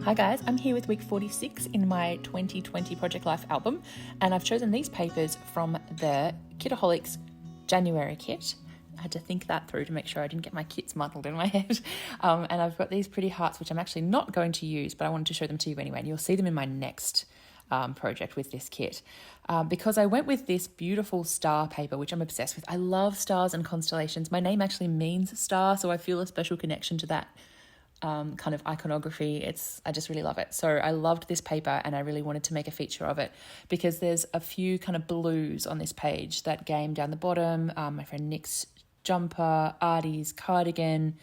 Hi guys, I'm here with week 46 in my 2020 Project Life album, and I've chosen these papers from the Kitaholic January kit. I had to think that through to make sure I didn't get my kits muddled in my head. And I've got these pretty hearts, which I'm actually not going to use, but I wanted to show them to you anyway, and you'll see them in my next project with this kit. Because I went with this beautiful star paper, which I'm obsessed with. I love stars and constellations. My name actually means star, so I feel a special connection to that kind of iconography. I just really love it. So I loved this paper and I really wanted to make a feature of it because there's a few kind of blues on this page. That game down the bottom, my friend Nick's jumper, Artie's cardigan,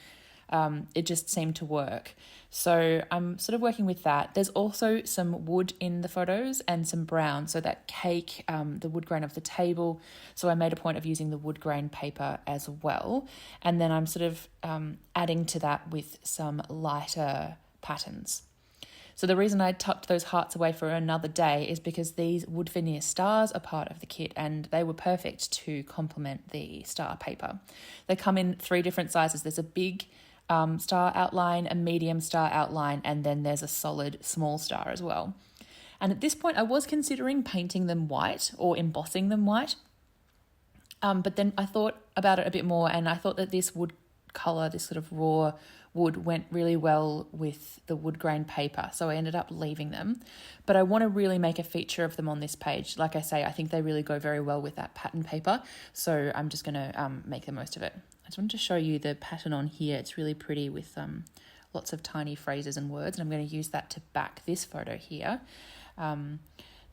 it just seemed to work. So I'm sort of working with that. There's also some wood in the photos and some brown. So that cake, the wood grain of the table. So I made a point of using the wood grain paper as well. And then I'm sort of adding to that with some lighter patterns. So the reason I tucked those hearts away for another day is because these wood veneer stars are part of the kit and they were perfect to complement the star paper. They come in 3 different sizes. There's a big star outline, a medium star outline, and then there's a solid small star as well. And at this point I was considering painting them white or embossing them white, but then I thought about it a bit more and I thought that this wood colour, this sort of raw wood, went really well with the wood grain paper, so I ended up leaving them. But I want to really make a feature of them on this page. Like I say, I think they really go very well with that pattern paper, so I'm just going to make the most of it. I just wanted to show you the pattern on here. It's really pretty with lots of tiny phrases and words, and I'm going to use that to back this photo here.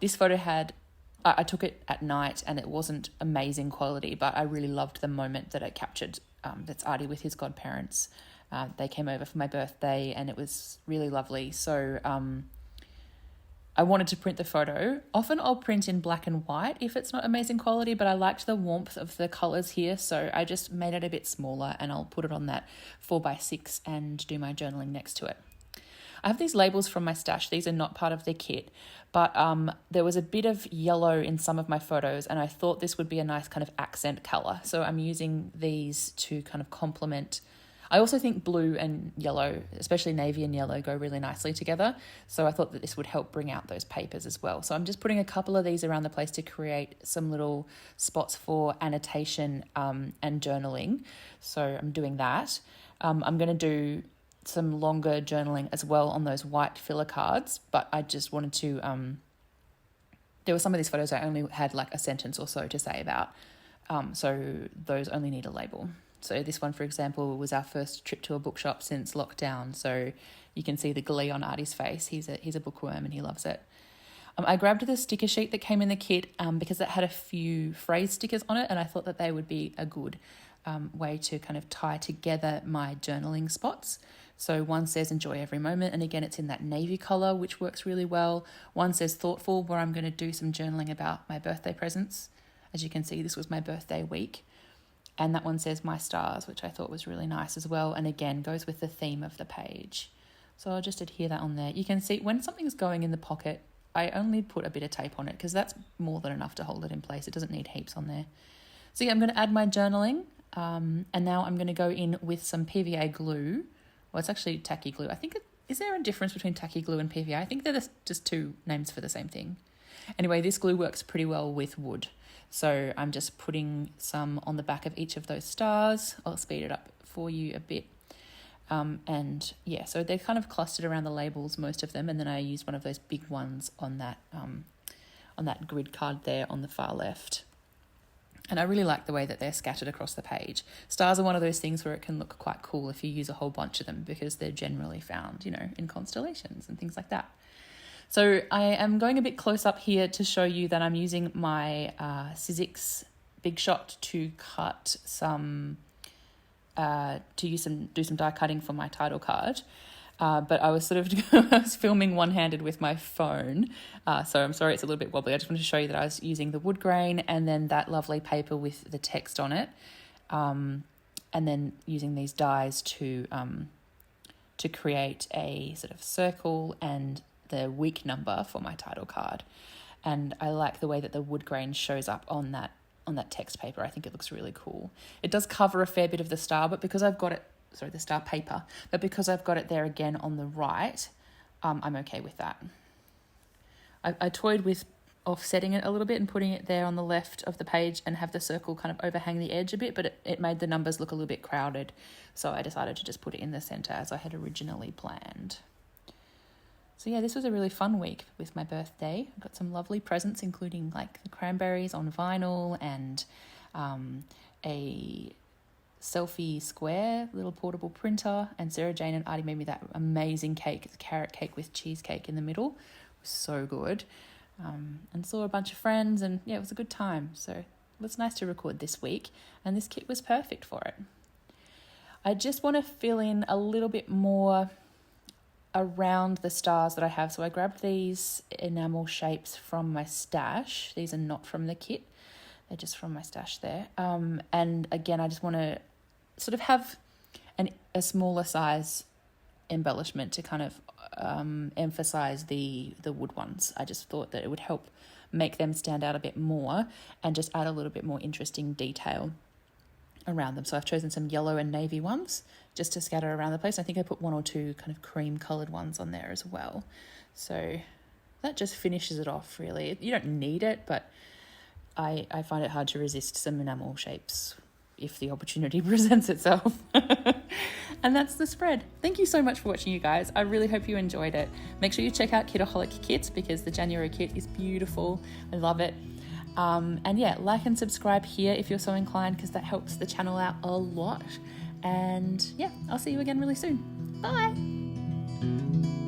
This photo I took it at night and it wasn't amazing quality, but I really loved the moment that it captured. That's Artie with his godparents. They came over for my birthday and it was really lovely. So I wanted to print the photo. Often I'll print in black and white if it's not amazing quality, but I liked the warmth of the colours here, so I just made it a bit smaller and I'll put it on that 4x6 and do my journaling next to it. I have these labels from my stash. These are not part of the kit, but there was a bit of yellow in some of my photos and I thought this would be a nice kind of accent colour. So I'm using these to kind of complement. I also think blue and yellow, especially navy and yellow, go really nicely together. So I thought that this would help bring out those papers as well. So I'm just putting a couple of these around the place to create some little spots for annotation and journaling. So I'm doing that. I'm going to do some longer journaling as well on those white filler cards, but I just wanted to, there were some of these photos I only had like a sentence or so to say about, so those only need a label. So this one, for example, was our first trip to a bookshop since lockdown, so you can see the glee on Artie's face. He's a bookworm and he loves it. I grabbed the sticker sheet that came in the kit because it had a few phrase stickers on it, and I thought that they would be a good way to kind of tie together my journaling spots. So one says enjoy every moment, and again it's in that navy colour, which works really well. One says thoughtful, where I'm going to do some journaling about my birthday presents. As you can see, this was my birthday week. And that one says my stars, which I thought was really nice as well, and again goes with the theme of the page. So I'll just adhere that on there. You can see when something's going in the pocket, I only put a bit of tape on it because that's more than enough to hold it in place. It doesn't need heaps on there. So yeah, I'm going to add my journaling, and now I'm going to go in with some PVA glue. Well, it's actually tacky glue. Is there a difference between tacky glue and PVA? I think they're just 2 names for the same thing. Anyway, this glue works pretty well with wood. So I'm just putting some on the back of each of those stars. I'll speed it up for you a bit. And yeah, so they're kind of clustered around the labels, most of them. And then I used one of those big ones on that grid card there on the far left. And I really like the way that they're scattered across the page. Stars are one of those things where it can look quite cool if you use a whole bunch of them because they're generally found, in constellations and things like that. So I am going a bit close up here to show you that I'm using my Sizzix Big Shot to cut do some die cutting for my title card. But I was I was filming one-handed with my phone. So I'm sorry it's a little bit wobbly. I just wanted to show you that I was using the wood grain and then that lovely paper with the text on it. And then using these dies to create a sort of circle and the week number for my title card. And I like the way that the wood grain shows up on that text paper. I think it looks really cool. It does cover a fair bit of the star, but because I've got it, the star paper, but because I've got it there again on the right, I'm okay with that. I toyed with offsetting it a little bit and putting it there on the left of the page and have the circle kind of overhang the edge a bit, but it made the numbers look a little bit crowded. So I decided to just put it in the center as I had originally planned. So yeah, this was a really fun week with my birthday. I got some lovely presents, including like the cranberries on vinyl and a selfie square little portable printer, and Sarah Jane and Artie made me that amazing cake. It's a carrot cake with cheesecake in the middle. It was so good. And saw a bunch of friends, and yeah, it was a good time. So it was nice to record this week, and this kit was perfect for it. I just want to fill in a little bit more around the stars that I have. So I grabbed these enamel shapes from my stash. These are not from the kit. They're just from my stash there. And again, I just want to sort of have a smaller size embellishment to kind of emphasize the wood ones. I just thought that it would help make them stand out a bit more and just add a little bit more interesting detail around them. So I've chosen some yellow and navy ones just to scatter around the place. I think I put 1 or 2 kind of cream colored ones on there as well. So that just finishes it off really. You don't need it, but I find it hard to resist some enamel shapes if the opportunity presents itself. And that's the spread. Thank you so much for watching, you guys. I really hope you enjoyed it. Make sure you check out Kitaholic Kits because the January kit is beautiful. I love it. And yeah, like and subscribe here if you're so inclined, because that helps the channel out a lot. And yeah, I'll see you again really soon. Bye.